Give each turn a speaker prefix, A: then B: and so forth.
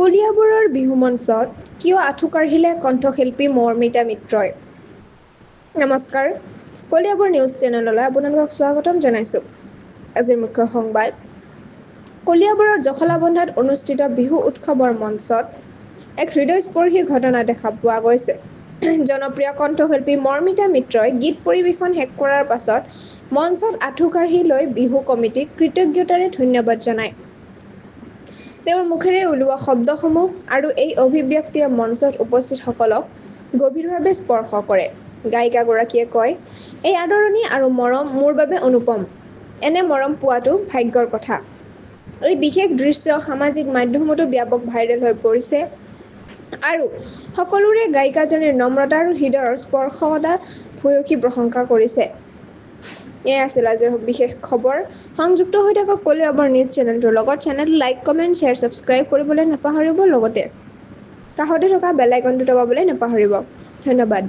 A: কলিয়াবৰৰ বিহু মঞ্চত কিয় আঁঠু কাঢ়িলে কণ্ঠশিল্পী মৌমিতা মিত্ৰই। নমস্কাৰ, কলিয়াবৰ নিউজ চেনেললৈ আপোনালোকক স্বাগতম জনাইছোঁ। আজিৰ মুখ্য সংবাদ। কলিয়াবৰৰ জখলাবন্ধাত অনুষ্ঠিত বিহু উৎসৱৰ মঞ্চত এক হৃদয়স্পৰ্শী ঘটনা দেখা পোৱা গৈছে। জনপ্ৰিয় কণ্ঠশিল্পী মৌমিতা মিত্ৰই গীত পৰিৱেশন শেষ কৰাৰ পাছত মঞ্চত আঁঠু কাঢ়ি লৈ বিহু কমিটিক কৃতজ্ঞতাৰে ধন্যবাদ জনায়। তেওঁৰ মুখেৰে ওলোৱা শব্দসমূহ আৰু এই অভিব্যক্তিয়ে মঞ্চত উপস্থিতসকলক গভীৰভাৱে স্পৰ্শ কৰে। গায়িকাগৰাকীয়ে কয়, এই আদৰণি আৰু মৰম মোৰ বাবে অনুপম। এনে মৰম পোৱাটো ভাগ্যৰ কথা। এই বিশেষ দৃশ্য সামাজিক মাধ্যমতো ব্যাপক ভাইৰেল হৈ পৰিছে আৰু সকলোৰে গায়িকাজনীৰ নম্ৰতা আৰু হৃদয়ৰ স্পৰ্শতা ভূয়সী প্ৰশংসা কৰিছে। এয়া আছিল আজিৰ বিশেষ খবৰ। সংযুক্ত হৈ থাকক কলিয়াবৰ নিউজ চেনেলটোৰ লগত। চেনেলটো লাইক, কমেণ্ট, শ্বেয়াৰ, ছাবস্ক্ৰাইব কৰিবলৈ নাপাহৰিব। লগতে কাষতে থকা বেল আইকনটো দবাবলৈ নাপাহৰিব। ধন্যবাদ।